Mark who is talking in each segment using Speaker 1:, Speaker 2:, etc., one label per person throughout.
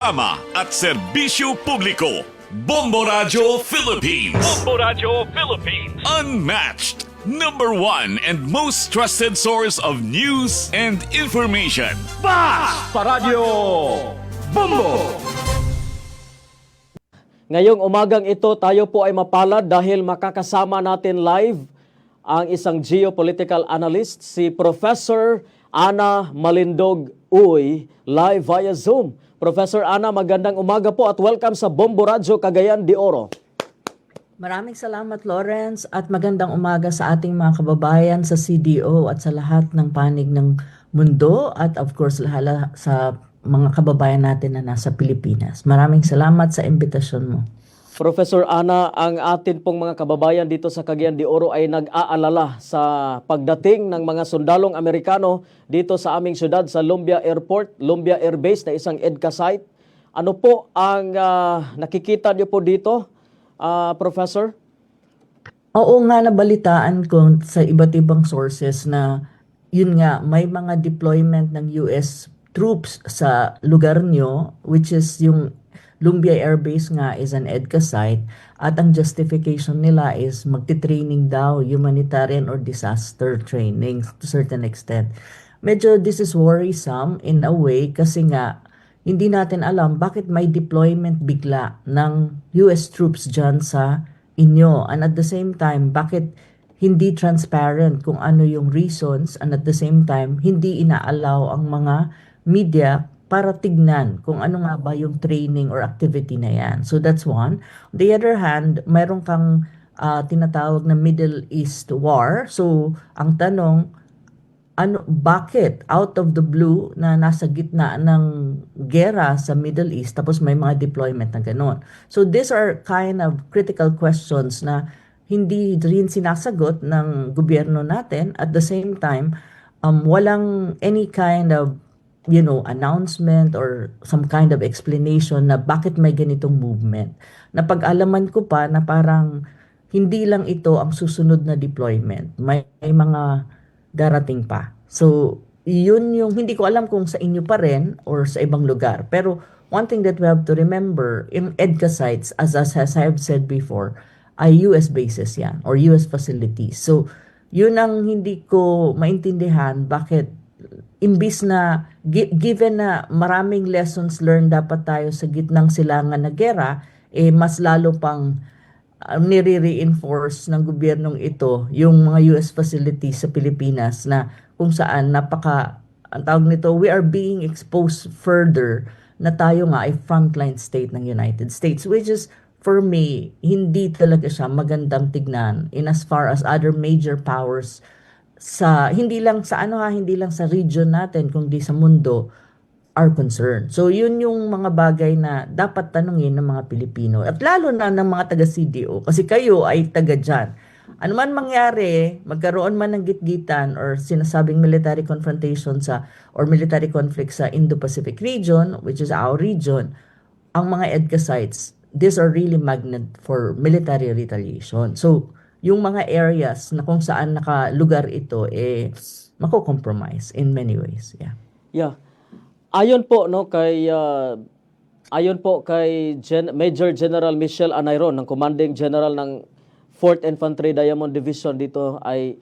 Speaker 1: Ama at serbisyo publiko. Bombo Radyo Philippines.
Speaker 2: Bombo Radyo Philippines.
Speaker 1: Unmatched. Number one and most trusted source of news and information.
Speaker 3: Sa Radyo Bombo!
Speaker 4: Ngayong umagang ito, tayo po ay mapalad dahil makakasama natin live ang isang geopolitical analyst, si Professor Ana Malindog Uy, live via Zoom. Professor Ana, magandang umaga po at welcome sa Bombo Radyo Cagayan de Oro.
Speaker 5: Maraming salamat, Lawrence, at magandang umaga sa ating mga kababayan sa CDO at sa lahat ng panig ng mundo at of course lahat sa mga kababayan natin na nasa Pilipinas. Maraming salamat sa imbitasyon mo.
Speaker 4: Professor Ana, ang atin pong mga kababayan dito sa Cagayan de Oro ay nag-aalala sa pagdating ng mga sundalong Amerikano dito sa aming syudad sa Lumbia Airport, Lumbia Air Base na isang EDCA site. Ano po ang nakikita niyo po dito, Professor?
Speaker 5: Oo nga, nabalitaan ko sa iba't ibang sources na yun nga, may mga deployment ng US troops sa lugar nyo, which is yung Lumbia Air Base nga is an EDCA site at ang justification nila is magti-training daw, humanitarian or disaster training to certain extent. Medyo this is worrisome in a way kasi nga hindi natin alam bakit may deployment bigla ng US troops dyan sa inyo. And at the same time, bakit hindi transparent kung ano yung reasons and at the same time, hindi inaalaw ang mga media para tignan kung ano nga ba yung training or activity na yan. So that's one. On the other hand, mayroon kang tinatawag na Middle East War. So ang tanong, bakit out of the blue na nasa gitna ng gera sa Middle East tapos may mga deployment na gano'n? So these are kind of critical questions na hindi rin sinasagot ng gobyerno natin. At the same time, walang any kind of announcement or some kind of explanation na bakit may ganitong movement. Napag-alaman ko pa na parang hindi lang ito ang susunod na deployment. May mga darating pa. So, yun yung hindi ko alam kung sa inyo pa rin or sa ibang lugar. Pero one thing that we have to remember, in EDCA sites, as I have said before, ay US bases yan or US facilities. So, yun ang hindi ko maintindihan bakit imbis na given na maraming lessons learned dapat tayo sa gitnang silangan na gera, mas lalo pang nire-reinforce ng gobyernong ito yung mga US facilities sa Pilipinas na kung saan ang tawag nito, we are being exposed further na tayo nga ay frontline state ng United States, which is for me, hindi talaga siya magandang tignan in as far as other major powers hindi lang sa region natin kundi sa mundo are concerned. So yun yung mga bagay na dapat tanungin ng mga Pilipino at lalo na ng mga taga CDO kasi kayo ay taga diyan. Ano man mangyari, magkaroon man ng gitgitan or sinasabing military confrontation or military conflict sa Indo-Pacific region, which is our region, ang mga EDCA sites, these are really magnet for military retaliation. So yung mga areas na kung saan nakalugar ito mako-compromise in many ways.
Speaker 4: Yeah. Ayon po kay Major General Michelle Anayron ng Commanding General ng 4th Infantry Diamond Division dito ay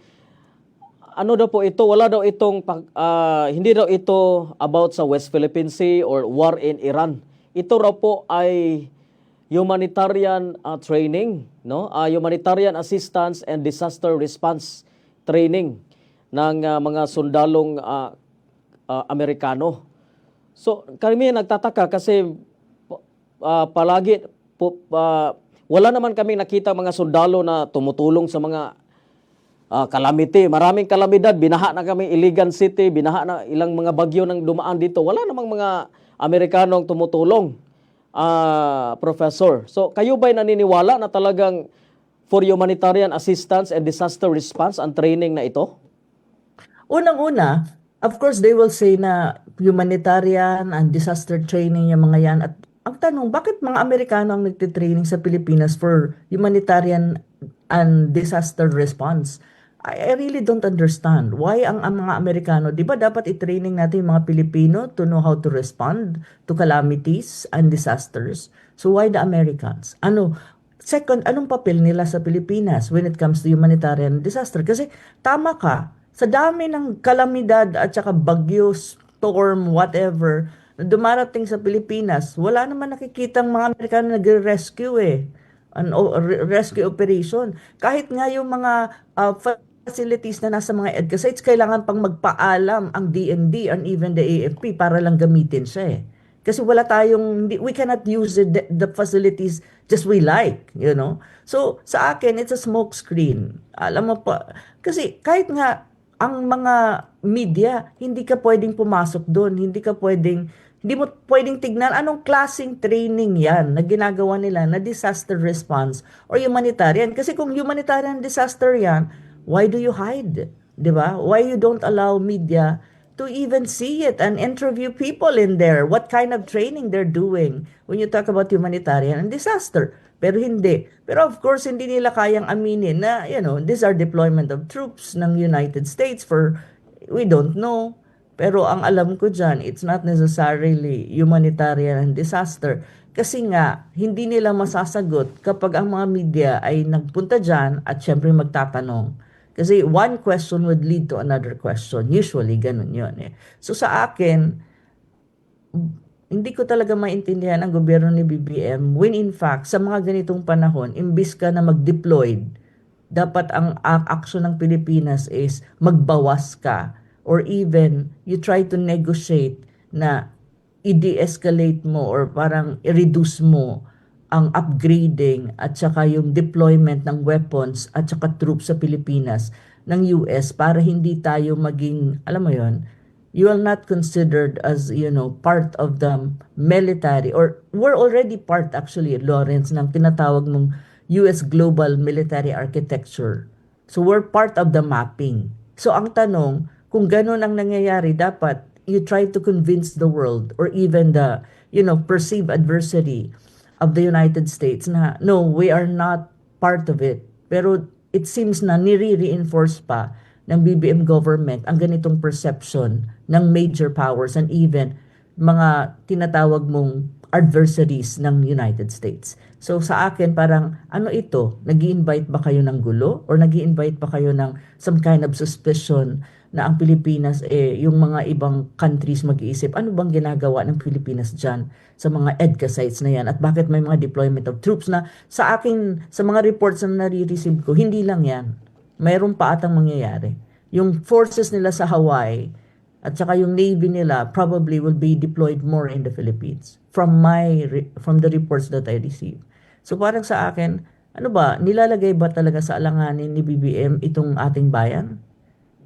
Speaker 4: hindi daw ito about sa West Philippine Sea or war in Iran. Ito raw po ay humanitarian training, humanitarian assistance and disaster response training ng mga sundalong Amerikano. So, kami nagtataka kasi palagi wala naman kaming nakita mga sundalo na tumutulong sa mga calamity. Maraming kalamidad, binaha na kami Iligan City, binaha na ilang mga bagyo nang dumaan dito. Wala namang mga Amerikanong tumutulong. Professor. So, kayo ba'y naniniwala na talagang for humanitarian assistance and disaster response ang training na ito?
Speaker 5: Unang-una, of course, they will say na humanitarian and disaster training yung mga yan. At ang tanong, bakit mga Amerikano ang nagtitraining sa Pilipinas for humanitarian and disaster response? I really don't understand why ang mga Amerikano, di ba dapat i-training natin yung mga Pilipino to know how to respond to calamities and disasters? So why the Americans? Second, anong papel nila sa Pilipinas when it comes to humanitarian disaster? Kasi tama ka, sa dami ng kalamidad at saka bagyo, storm, whatever, na dumarating sa Pilipinas, wala naman nakikitang mga Amerikano nagre-rescue rescue operation. Kahit nga yung mga facilities na nasa mga EDCA sites, kailangan pang magpaalam ang DND and even the AFP para lang gamitin siya eh. Kasi wala tayong, we cannot use the facilities just we like, you know. So, sa akin, it's a smoke screen. Alam mo pa, kasi kahit nga ang mga media, hindi ka pwedeng pumasok doon, hindi mo pwedeng tignan anong klaseng training yan na ginagawa nila na disaster response or humanitarian. Kasi kung humanitarian disaster yan, why do you hide? Di ba? Why you don't allow media to even see it and interview people in there, what kind of training they're doing when you talk about humanitarian and disaster. Pero hindi. Pero of course, hindi nila kayang aminin na, these are deployment of troops ng United States for, we don't know. Pero ang alam ko dyan, it's not necessarily humanitarian and disaster. Kasi nga, hindi nila masasagot kapag ang mga media ay nagpunta dyan at syempre magtatanong. Kasi one question would lead to another question. Usually, ganun yun eh. So sa akin, hindi ko talaga maintindihan ang gobyerno ni BBM when in fact, sa mga ganitong panahon, imbis ka na mag-deployed, dapat ang action ng Pilipinas is magbawas ka or even you try to negotiate na i-de-escalate mo or parang i-reduce mo ang upgrading at saka yung deployment ng weapons at saka troops sa Pilipinas ng US para hindi tayo maging, alam mo yon, you are not considered as, part of the military or we're already part actually, Lawrence, ng tinatawag mong US global military architecture. So we're part of the mapping. So ang tanong, kung ganun ang nangyayari, dapat you try to convince the world or even the, perceived adversary of the United States na no, we are not part of it. Pero it seems na nire-reinforce pa ng BBM government ang ganitong perception ng major powers and even mga tinatawag mong adversaries ng United States. So sa akin parang ano ito? Nag-i-invite ba kayo ng gulo or nag-i-invite ba kayo ng some kind of suspicion na ang Pilipinas yung mga ibang countries mag-iisip ano bang ginagawa ng Pilipinas diyan sa mga EDCA sites na yan at bakit may mga deployment of troops na sa mga reports na nare-receive ko, hindi lang yan. Mayroon pa atang mangyayari. Yung forces nila sa Hawaii at saka yung Navy nila probably will be deployed more in the Philippines from the reports that I receive. So parang sa akin, ano ba, nilalagay ba talaga sa alanganin ni BBM itong ating bayan?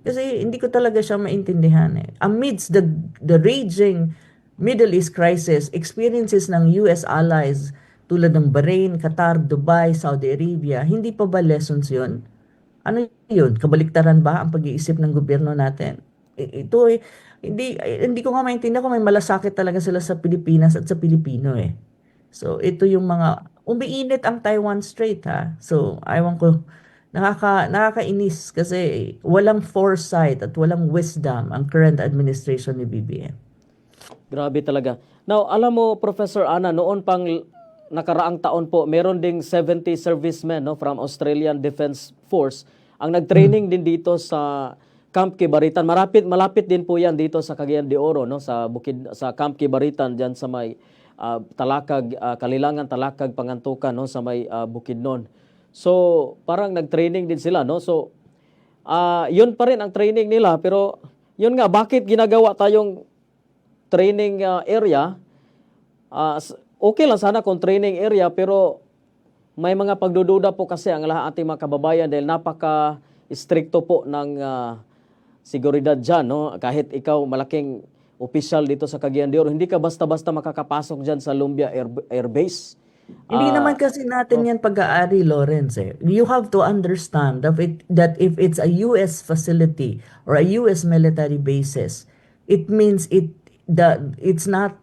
Speaker 5: Kasi hindi ko talaga siya maintindihan eh. Amidst the raging Middle East crisis, experiences ng US allies tulad ng Bahrain, Qatar, Dubai, Saudi Arabia, hindi pa ba lessons yun? Ano yun? Kabaliktaran ba ang pag-iisip ng gobyerno natin? Ito hindi ko nga maintindihan kung may malasakit talaga sila sa Pilipinas at sa Pilipino eh. So ito yung mga, umiinit ang Taiwan Strait ha. So ayaw ko, nakakainis kasi walang foresight at walang wisdom ang current administration ni BBM.
Speaker 4: Grabe talaga. Now, alam mo, Professor Ana, noon pang nakaraang taon po, meron ding 70 servicemen from Australian Defense Force ang nagtraining din dito sa Camp Kibaritan. Malapit din po yan dito sa Cagayan de Oro, sa Camp Kibaritan, dyan sa may Kalilangan, Talakag, Pangantukan, sa may Bukidnon. So, parang nag-training din sila, So, yun pa rin ang training nila. Pero, yun nga, bakit ginagawa tayong training area? Okay lang sana kung training area, pero may mga pagdududa po kasi ang lahat ating mga kababayan dahil napaka-stricto po ng seguridad dyan, Kahit ikaw malaking opisyal dito sa Cagayan de Oro, hindi ka basta-basta makakapasok dyan sa Lumbia Air Base.
Speaker 5: Hindi naman kasi natin yan pag-aari, Lawrence. You have to understand that if it's a US facility or a US military basis, it means it's not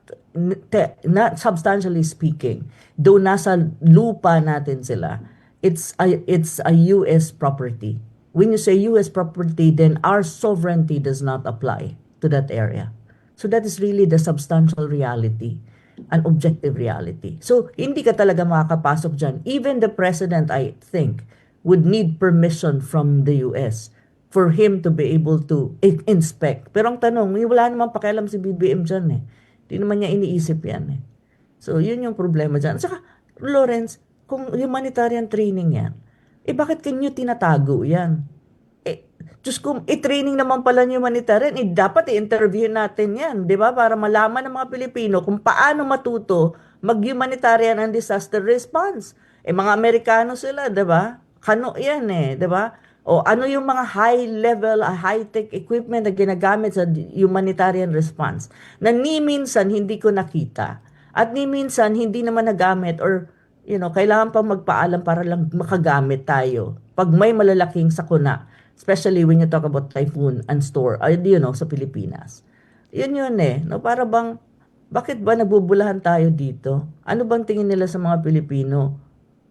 Speaker 5: substantially speaking, though nasa lupa natin sila, it's a US property. when you say US property, then our sovereignty does not apply to that area. So that is really the substantial reality, an objective reality. So hindi ka talaga makakapasok dyan. Even the president, I think, would need permission from the US for him to be able to inspect. Pero ang tanong, wala naman pakialam si BBM dyan eh. Hindi naman niya iniisip yan eh. So yun yung problema dyan. Saka, Lawrence, kung humanitarian training yan, bakit kanyo tinatago yan? Diyos ko, training naman pala yung humanitarian, dapat i-interview natin yan, di ba? Para malaman ng mga Pilipino kung paano matuto mag-humanitarian and disaster response. Mga Amerikano sila, di ba? Kano yan di ba? O ano yung mga high-level, high-tech equipment na ginagamit sa humanitarian response na ni minsan hindi ko nakita at ni minsan hindi naman nagamit or kailangan pa magpaalam para lang makagamit tayo pag may malalaking sakuna, especially when you talk about typhoon and storm, sa Pilipinas. Yun no, para bang, bakit ba nagbubulahan tayo dito? Ano bang tingin nila sa mga Pilipino?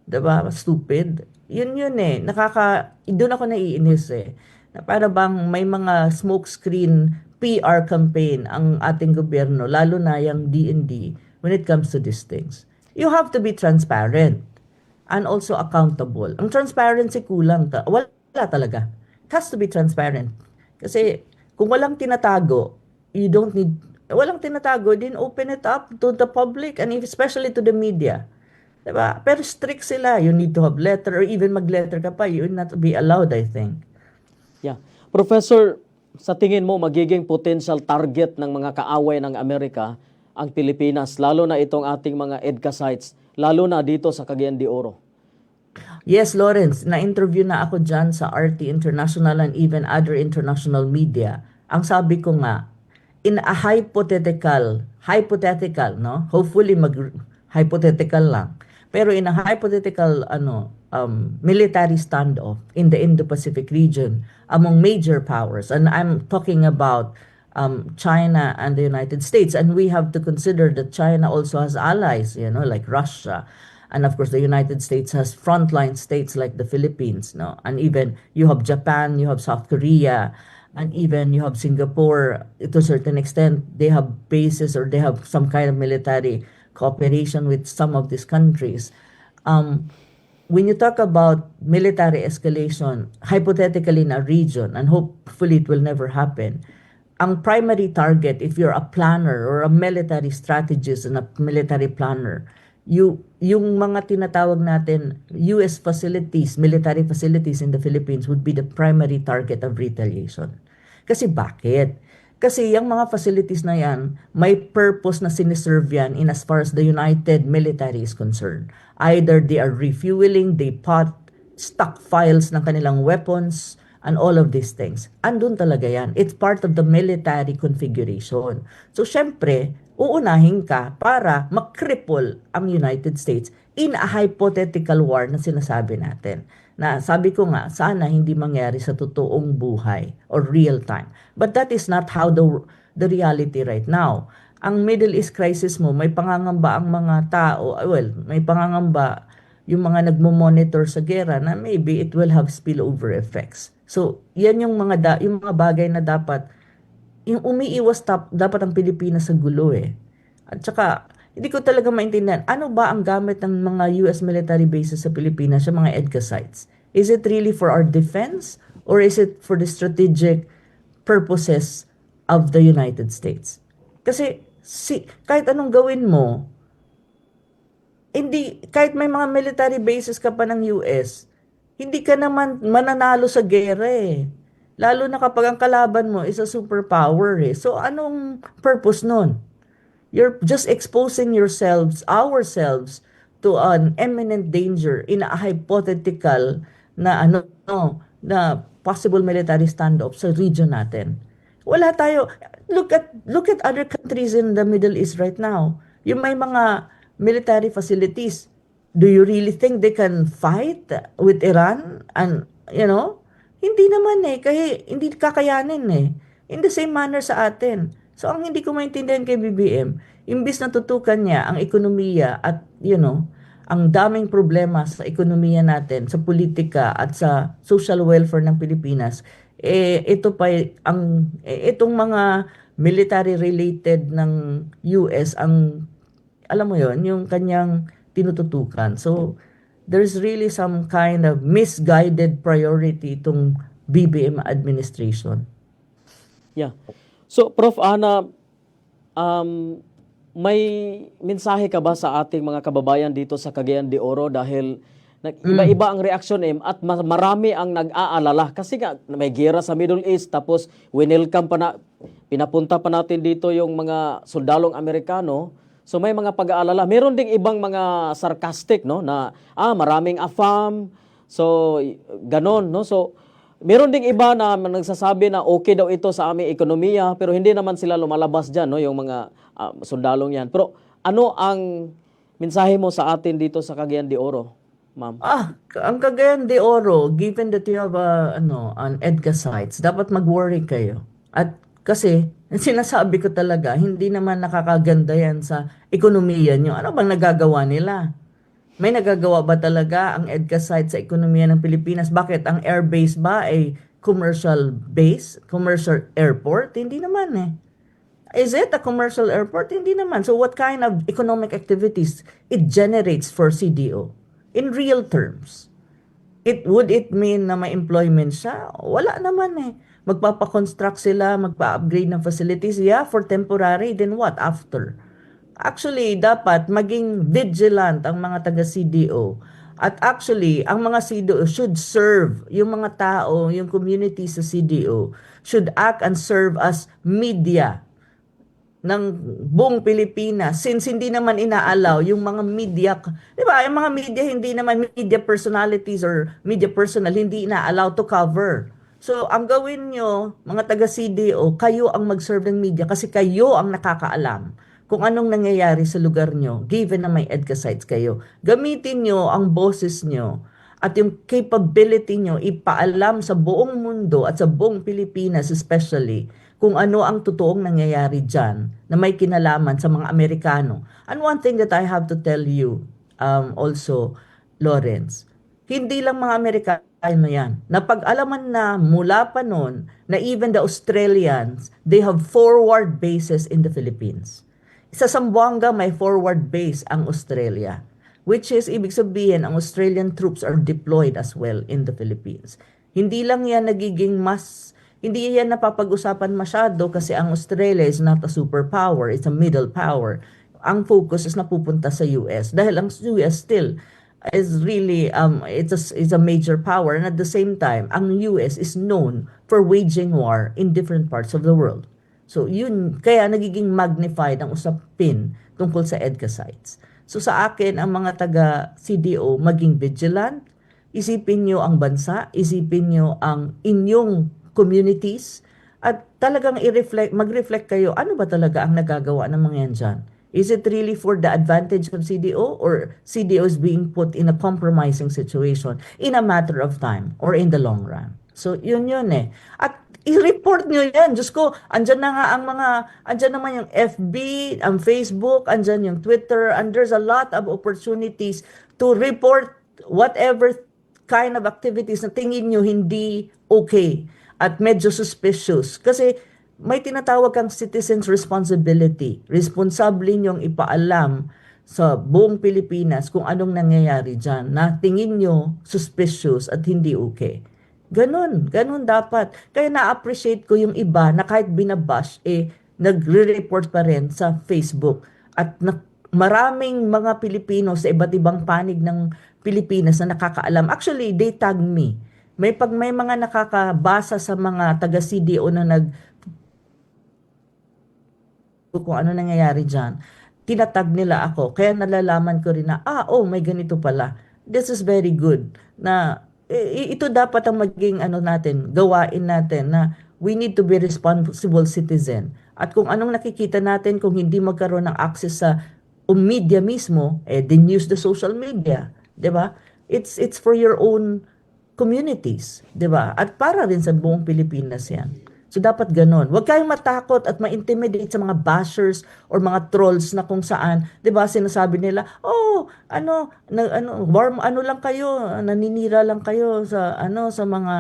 Speaker 5: Diba? Stupid. Yun doon ako naiinis na para bang may mga smokescreen PR campaign ang ating gobyerno, lalo na yung DND, when it comes to these things. You have to be transparent and also accountable. Ang transparency kulang. Wala talaga. It has to be transparent. Kasi kung walang tinatago, walang tinatago, then open it up to the public and especially to the media. Diba? Pero strict sila. You need to have letter or even mag-letter ka pa. You will not be allowed, I think.
Speaker 4: Yeah. Professor, sa tingin mo, magiging potential target ng mga kaaway ng Amerika ang Pilipinas, lalo na itong ating mga EDCA sites, lalo na dito sa Cagayan de Oro?
Speaker 5: Yes, Lawrence, na-interview na ako dyan sa RT International and even other international media. Ang sabi ko nga, in a hypothetical, no? Hopefully hypothetical lang. Pero in a hypothetical military standoff in the Indo-Pacific region among major powers, and I'm talking about China and the United States, and we have to consider that China also has allies, like Russia, and of course the United States has frontline states like the Philippines, no, and even you have Japan, you have South Korea, and even you have Singapore. To a certain extent, they have bases or they have some kind of military cooperation with some of these countries. When you talk about military escalation, hypothetically in a region, and hopefully it will never happen, ang primary target, if you're a planner or a military strategist and a military planner, yung mga tinatawag natin US facilities, military facilities in the Philippines would be the primary target of retaliation. Kasi bakit? Kasi yung mga facilities na yan, may purpose na siniserve yan in as far as the United Military is concerned. Either they are refueling, they stockpiles ng kanilang weapons, and all of these things. Andun talaga yan. It's part of the military configuration. So, syempre, uunahin ka para makripple ang United States in a hypothetical war na sinasabi natin. Na sabi ko nga, sana hindi mangyari sa totoong buhay or real time. But that is not how the reality right now. Ang Middle East crisis mo, may pangangamba ang mga tao, may pangangamba yung mga nagmo-monitor sa gera na maybe it will have spillover effects. So, yan yung mga bagay na dapat, yung umiiwas dapat ang Pilipinas sa gulo At saka, hindi ko talaga maintindihan, ano ba ang gamit ng mga US military bases sa Pilipinas, sa mga EDCA sites? Is it really for our defense or is it for the strategic purposes of the United States? Kasi, kahit anong gawin mo, kahit may mga military bases ka pa ng US, hindi ka naman mananalo sa gera Lalo na kapag ang kalaban mo is a superpower So anong purpose nun? You're just exposing ourselves to an imminent danger in a hypothetical na na possible military standoff sa region natin. Wala tayo. Look at other countries in the Middle East right now. Yung may mga military facilities. Do you really think they can fight with Iran? And, hindi naman kasi hindi kakayanin In the same manner sa atin. So, ang hindi ko maintindihan kay BBM, imbis na tutukan niya ang ekonomiya at, ang daming problema sa ekonomiya natin, sa politika at sa social welfare ng Pilipinas, ito pa itong mga military related ng US ang alam mo yon yung kanyang tinututukan. So there's really some kind of misguided priority itong BBM administration.
Speaker 4: Yeah. So, Prof. Ana, may mensahe ka ba sa ating mga kababayan dito sa Cagayan de Oro dahil iba-iba ang reaksyon at marami ang nag-aalala kasi nga may gera sa Middle East tapos pinapunta pa natin dito yung mga soldadong Amerikano. So may mga pag-aalala. Meron ding ibang mga sarcastic no na maraming AFAM. So ganon no. So meron ding iba na nagsasabi na okay daw ito sa aming ekonomiya pero hindi naman sila lumalabas diyan no yung mga sundalong yan. Pero ano ang mensahe mo sa atin dito sa Cagayan de Oro, ma'am?
Speaker 5: Ang Cagayan de Oro, given that you have an EDCA sites, dapat mag-worry kayo. At kasi sinasabi ko talaga, hindi naman nakakaganda yan sa ekonomiya nyo. Ano bang nagagawa nila? May nagagawa ba talaga ang EDCA site sa ekonomiya ng Pilipinas? Bakit? Ang airbase ba ay commercial base? Commercial airport? Hindi naman eh. Is it a commercial airport? Hindi naman. So what kind of economic activities it generates for CDO? In real terms. Would it mean na may employment siya? Wala naman eh. Magpapaconstruct sila, magpa-upgrade ng facilities. Yeah, for temporary. Then what after? Actually, dapat maging vigilant ang mga taga-CDO. At actually, ang mga CDO should serve yung mga tao, yung community sa CDO, should act and serve as media ng buong Pilipinas since hindi naman inaalaw yung mga media, di ba? Yung mga media, hindi naman media personalities or media personal, hindi inaalaw to cover. So, ang gawin nyo, mga taga-CDO, kayo ang mag-serve ng media kasi kayo ang nakakaalam kung anong nangyayari sa lugar nyo, given na may EDCA sites kayo. Gamitin nyo ang boses nyo at yung capability nyo ipaalam sa buong mundo at sa buong Pilipinas especially kung ano ang totoong nangyayari dyan na may kinalaman sa mga Amerikano. And one thing that I have to tell you also, Lawrence, hindi lang mga Amerikano yan. Napag-alaman na mula pa noon na even the Australians, they have forward bases in the Philippines. Sa Zamboanga may forward base ang Australia, which is ibig sabihin ang Australian troops are deployed as well in the Philippines. Hindi lang yan hindi yan napapag-usapan masyado kasi ang Australia is not a superpower, it's a middle power. Ang focus is napupunta sa US dahil ang US still is really it's a major power and at the same time ang US is known for waging war in different parts of the world. So yun kaya nagiging magnified ang usapin tungkol sa EDCA sites. So sa akin ang mga taga CDO maging vigilant, isipin niyo ang bansa, isipin niyo ang inyong communities at talagang mag-reflect kayo ano ba talaga ang nagagawa ng mga yan dyan. Is it really for the advantage of CDO or CDO is being put in a compromising situation in a matter of time or in the long run? So yun eh. At i-report nyo yan. Diyos ko, andyan na nga andyan naman yung FB, ang Facebook, andyan yung Twitter, and there's a lot of opportunities to report whatever kind of activities na tingin nyo hindi okay at medyo suspicious. Kasi may tinatawag kang citizen's responsibility. Responsable nyong ipaalam sa buong Pilipinas kung anong nangyayari dyan na tingin nyo suspicious at hindi okay. Ganun dapat. Kaya na-appreciate ko yung iba na kahit binabash, nagre-report pa rin sa Facebook. At maraming mga Pilipino sa iba't ibang panig ng Pilipinas na nakakaalam. Actually, they tag me. May mga nakakabasa sa mga taga-CDO na kung ano nangyayari dyan, tinatag nila ako. Kaya nalalaman ko rin na, may ganito pala. This is very good. Na ito dapat ang maging gawain natin na we need to be responsible citizen. At kung anong nakikita natin, kung hindi magkaroon ng access sa media mismo, then use the social media. 'Di ba? It's for your own communities, 'di ba? At para rin sa buong Pilipinas 'yan. So dapat ganon. Huwag kayong matakot at ma-intimidate sa mga bashers or mga trolls na kung saan, 'di ba, sinasabi nila, "Oh, warm ano lang kayo, naninira lang kayo sa sa mga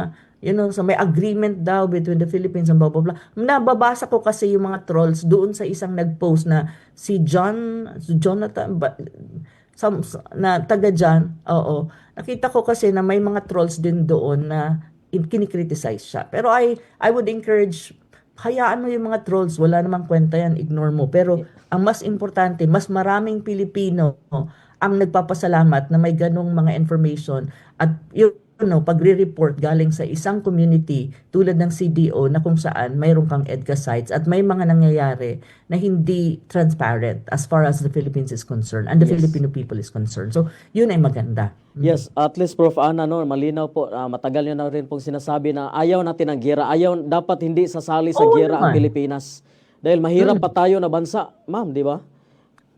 Speaker 5: sa may agreement daw between the Philippines and blah blah blah." Nababasa ko kasi yung mga trolls doon sa isang nag-post na si Jonathan na taga dyan, oo. Nakita ko kasi na may mga trolls din doon na kinikriticize siya. Pero I would encourage, hayaan mo yung mga trolls, wala namang kwenta yan, ignore mo. Pero ang mas importante, mas maraming Pilipino ang nagpapasalamat na may ganong mga information at pagre-report galing sa isang community tulad ng CDO na kung saan mayroon kang EDCA sites at may mga nangyayari na hindi transparent as far as the Philippines is concerned and the Filipino people is concerned. So, yun ay maganda.
Speaker 4: Yes, at least Prof. Ana, malinaw po, matagal nyo na rin pong sinasabi na ayaw natin ng gera. Dapat hindi sasali sa gera ang Pilipinas. Dahil mahirap pa tayo na bansa, ma'am, di ba?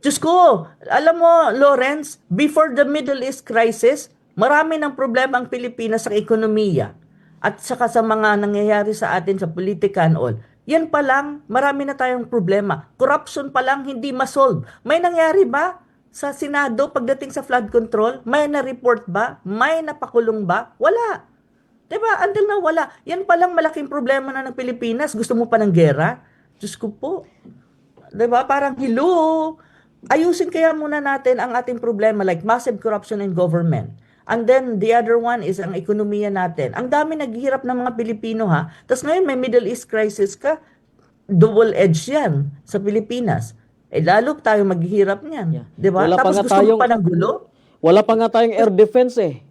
Speaker 5: Diyos ko, alam mo, Lawrence, before the Middle East crisis, marami ng problema ang Pilipinas sa ekonomiya at saka sa mga nangyayari sa atin sa politika and all. Yan pa lang, marami na tayong problema. Corruption pa lang, hindi masolve. May nangyari ba sa Senado pagdating sa flood control? May na-report ba? May napakulong ba? Wala. Diba? Until now, wala. Yan pa lang malaking problema na ng Pilipinas. Gusto mo pa ng gera? Diyos ko po. Diba? Parang, hello, ayusin kaya muna natin ang ating problema like massive corruption in government. And then, the other one is ang ekonomiya natin. Ang dami naghihirap ng mga Pilipino, ha? Tapos ngayon, may Middle East crisis ka. Double-edged yan sa Pilipinas. Lalo tayo maghihirap niyan.
Speaker 4: Yeah.
Speaker 5: Diba?
Speaker 4: Wala
Speaker 5: Tapos
Speaker 4: pa nga
Speaker 5: gusto mo
Speaker 4: tayong-
Speaker 5: pa ng gulo?
Speaker 4: Wala pa nga tayong air defense eh.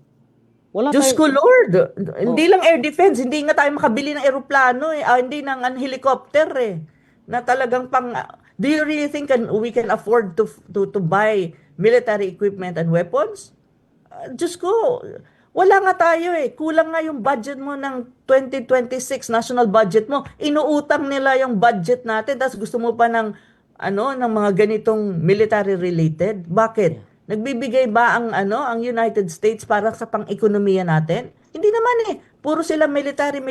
Speaker 4: Wala
Speaker 5: Diyos ko,
Speaker 4: tayong...
Speaker 5: Lord. Hindi lang air defense. Hindi nga tayo makabili ng eroplano eh. Hindi ng helicopter eh. Na talagang do you really think we can afford to buy military equipment and weapons? Diyos ko, wala nga tayo eh. Kulang nga yung budget mo ng 2026 national budget mo. Inuutang nila yung budget natin. Tapos gusto mo pa ng mga ganitong military related. Bakit? Nagbibigay ba ang United States para sa pang-ekonomiya natin? Hindi naman eh. Puro sila military.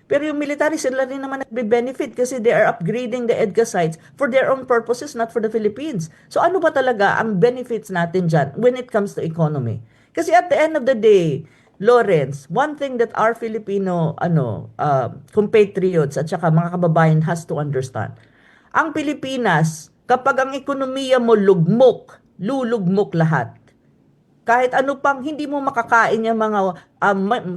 Speaker 5: Pero yung military, sila rin naman nagbe-benefit kasi they are upgrading the EDCA sites for their own purposes, not for the Philippines. So ano ba talaga ang benefits natin dyan when it comes to economy? Kasi at the end of the day, Lawrence, one thing that our Filipino compatriots at saka mga kababayan has to understand, ang Pilipinas, kapag ang ekonomiya mo lulugmok lahat. Kahit ano pang hindi mo makakain yung mga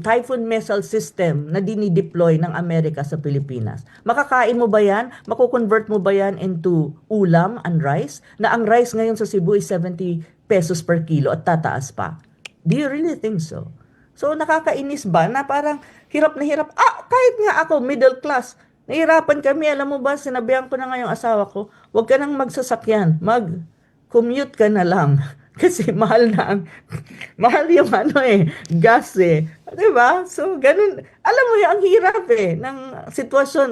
Speaker 5: Typhoon missile system na dinideploy ng Amerika sa Pilipinas. Makakain mo ba yan? Makukonvert mo ba yan into ulam and rice? Na ang rice ngayon sa Cebu is 70 pesos per kilo at tataas pa. Do you really think so? So nakakainis ba na parang hirap na hirap? Kahit nga ako, middle class, nahirapan kami. Alam mo ba, sinabihan ko na nga yung asawa ko, huwag ka nang magsasakyan. Mag-commute ka na lang. Kasi mahal yung gas eh. Diba? So, ganun. Alam mo yun, ang hirap ng sitwasyon.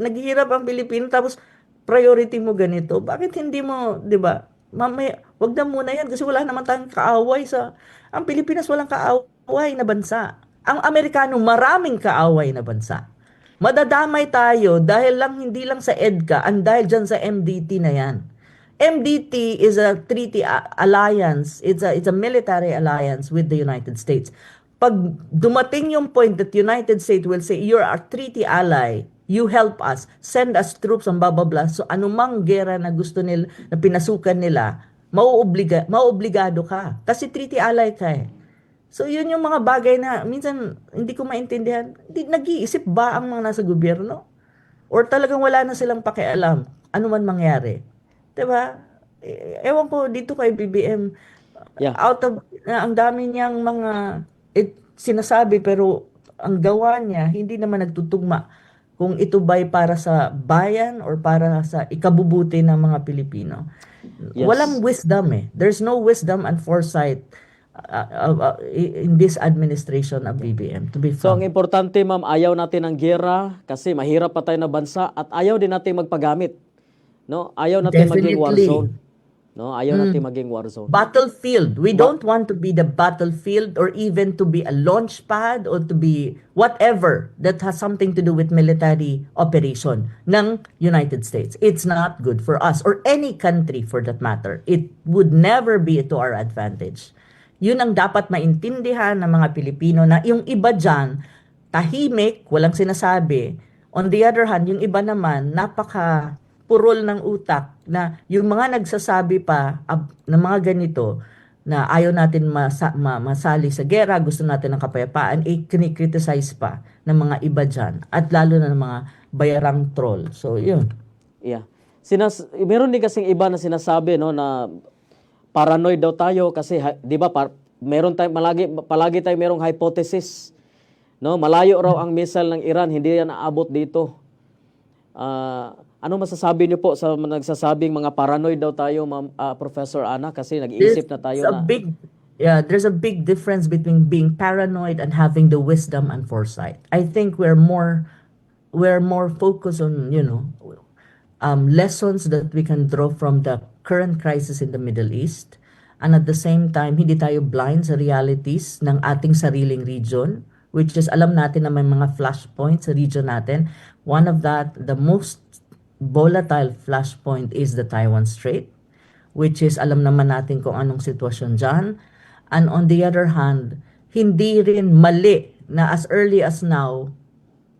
Speaker 5: Naghihirap ang Pilipino, tapos priority mo ganito. Bakit hindi mo, diba? Mamaya, wag na muna yan kasi wala naman tayong kaaway ang Pilipinas walang kaaway na bansa. Ang Amerikano maraming kaaway na bansa. Madadamay tayo dahil hindi lang sa EDCA, dahil dyan sa MDT na yan. MDT is a treaty alliance. It's a military alliance with the United States. Pag dumating yung point that United States will say, you're our treaty ally, you help us, send us troops on blah, blah, blah. So anumang gera na gusto nila, na pinasukan nila, mauobligado ka. Kasi treaty ally ka eh. So yun yung mga bagay na minsan hindi ko maintindihan. Nag-iisip ba ang mga nasa gobyerno? Or talagang wala na silang pakialam ano man mangyari? Diba? Ewan ko dito kay BBM.
Speaker 4: Yeah.
Speaker 5: Ang dami niyang mga sinasabi pero ang gawa niya hindi naman nagtutugma kung ito ba'y para sa bayan or para sa ikabubuti ng mga Pilipino.
Speaker 4: Yes.
Speaker 5: Walang wisdom eh. There's no wisdom and foresight in this administration of BBM, to be
Speaker 4: So, ang
Speaker 5: frank.
Speaker 4: importante, ma'am, ayaw natin ng gera kasi mahirap pa tayo na bansa at ayaw din natin magpagamit. No? Ayaw natin maging war
Speaker 5: Definitely.
Speaker 4: zone. No, ayaw natin maging war zone.
Speaker 5: battlefield. We don't want to be the battlefield or even to be a launch pad or to be whatever that has something to do with military operation ng United States. It's not good for us or any country for that matter. It would never be to our advantage. Yun ang dapat maintindihan ng mga Pilipino na yung iba dyan, tahimik, walang sinasabi. On the other hand, yung iba naman, napaka purol ng utak na yung mga nagsasabi pa ng mga ganito na ayaw natin masali sa gera, gusto natin ng kapayapaan, kinikriticize pa ng mga iba dyan at lalo na ng mga bayarang troll. So, yun.
Speaker 4: Yeah. Meron din kasing iba na sinasabi no na paranoid daw tayo kasi 'di ba meron tayo palagi tayo merong hypothesis. No, malayo raw ang missile ng Iran, hindi yan aabot dito. Ano masasabi niyo po sa nagsasabing mga paranoid daw tayo, Professor Ana, kasi nag-iisip na tayo na
Speaker 5: there's a big difference between being paranoid and having the wisdom and foresight. I think we're more focused on, lessons that we can draw from the current crisis in the Middle East, and at the same time hindi tayo blind sa realities ng ating sariling region, which is alam natin na may mga flashpoints sa region natin. One of that, the most volatile flashpoint is the Taiwan Strait, which is alam naman natin kung anong sitwasyon dyan. And on the other hand, hindi rin mali na as early as now,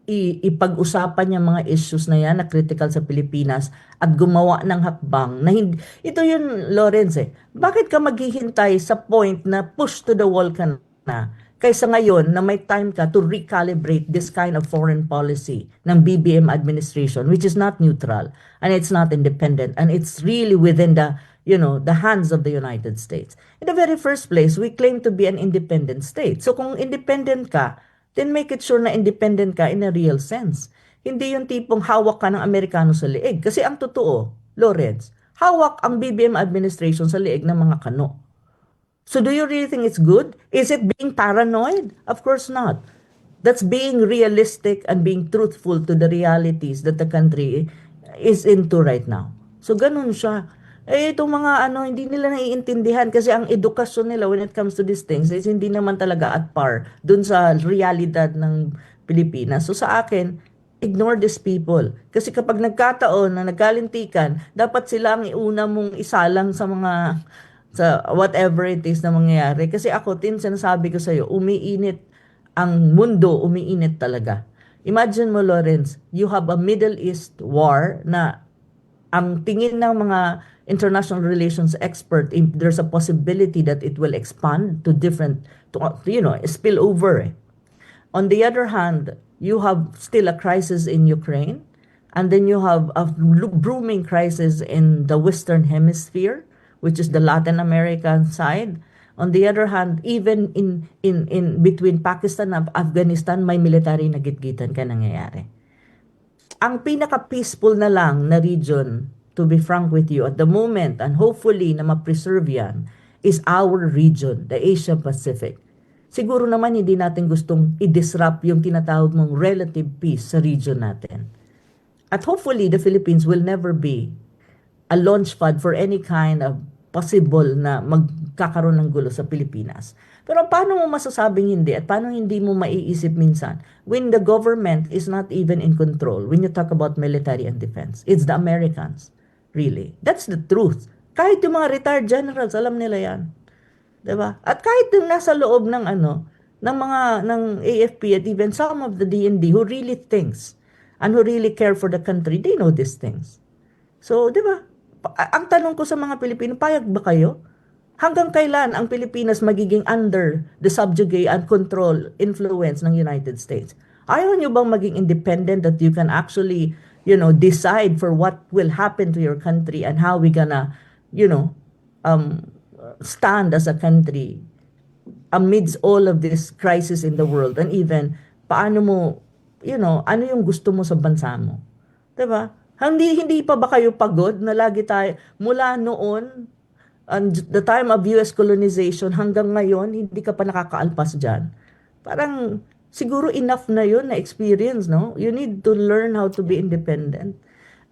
Speaker 5: ipag-usapan yung mga issues na yan na critical sa Pilipinas at gumawa ng hakbang na hindi. Ito yun, Lawrence, bakit ka maghihintay sa point na push to the wall ka na? Kaysa ngayon na may time ka to recalibrate this kind of foreign policy ng BBM administration, which is not neutral and it's not independent and it's really within the hands of the United States. In the very first place, we claim to be an independent state. So kung independent ka, then make it sure na independent ka in a real sense. Hindi yung tipong hawak ka ng Amerikano sa liig. Kasi ang totoo, Lawrence, hawak ang BBM administration sa liig ng mga kano. So do you really think it's good? Is it being paranoid? Of course not. That's being realistic and being truthful to the realities that the country is into right now. So ganun siya. Itong mga hindi nila naiintindihan kasi ang edukasyon nila when it comes to these things is hindi naman talaga at par dun sa realidad ng Pilipinas. So sa akin, ignore these people. Kasi kapag nagkataon na nagkalintikan, dapat sila ang iuna mong isalang sa whatever it is na mangyayari. Kasi ako, sinasabi ko sa'yo, umiinit ang mundo, umiinit talaga. Imagine mo, Lawrence, you have a Middle East war na ang tingin ng mga international relations expert, there's a possibility that it will expand to spill over. On the other hand, you have still a crisis in Ukraine, and then you have a brewing crisis in the Western Hemisphere, which is the Latin American side. On the other hand, even in between Pakistan and Afghanistan, may military na gitgitan ka nangyayari. Ang pinaka-peaceful na lang na region, to be frank with you, at the moment, and hopefully na ma-preserve yan, is our region, the Asia Pacific. Siguro naman hindi natin gustong i-disrupt yung tinatawag mong relative peace sa region natin. At hopefully, the Philippines will never be a launch pad for any kind of possible na magkakaroon ng gulo sa Pilipinas. Pero paano mo masasabing hindi at paano hindi mo maiisip minsan when the government is not even in control when you talk about military and defense? It's the Americans, really. That's the truth. Kahit yung mga retired generals, alam nila yan. Diba? At kahit yung nasa loob ng ng AFP at even some of the DND who really thinks and who really care for the country, they know these things. So, diba? Ang tanong ko sa mga Pilipino, payag ba kayo? Hanggang kailan ang Pilipinas magiging under the subjugate and control influence ng United States? Ayaw nyo bang maging independent that you can actually, decide for what will happen to your country and how we gonna, stand as a country amidst all of this crisis in the world, and even paano mo, ano yung gusto mo sa bansa mo? Diba? Hindi pa ba kayo pagod na lagi tayo, mula noon, the time of US colonization hanggang ngayon, hindi ka pa nakakaalpas dyan? Parang, siguro enough na yun na experience, no? You need to learn how to be independent.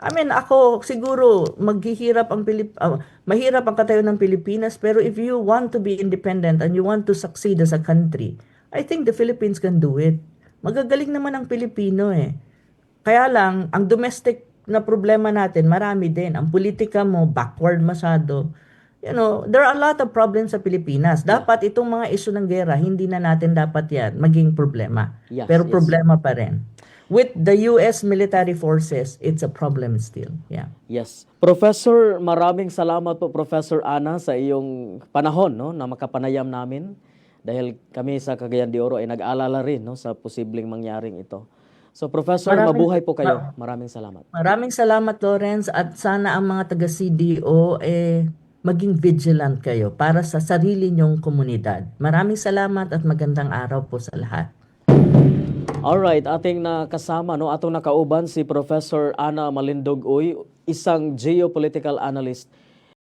Speaker 5: I mean, ako siguro mahirap ang katayo ng Pilipinas, pero if you want to be independent and you want to succeed as a country, I think the Philippines can do it. Magagaling naman ang Pilipino eh. Kaya lang, ang domestic na problema natin, marami din. Ang politika mo, backward masyado. You know, there are a lot of problems sa Pilipinas. Dapat itong mga issue ng gera, hindi na natin dapat yan maging problema.
Speaker 4: Yes,
Speaker 5: Pero
Speaker 4: yes.
Speaker 5: problema pa rin. With the US military forces, it's a problem still. Yeah.
Speaker 4: Yes. Professor, maraming salamat po Professor Ana sa iyong panahon no na makapanayam namin dahil kami sa Cagayan de Oro ay nag-aalala rin no sa posibleng mangyaring ito. So Professor, mabuhay po kayo. Maraming salamat.
Speaker 5: Maraming salamat, Lawrence, at sana ang mga taga-CDO maging vigilant kayo para sa sarili nyong komunidad. Maraming salamat at magandang araw po sa lahat.
Speaker 4: Alright, ating nakasama, no, atong nakauban si Professor Ana Malindog Uy, isang geopolitical analyst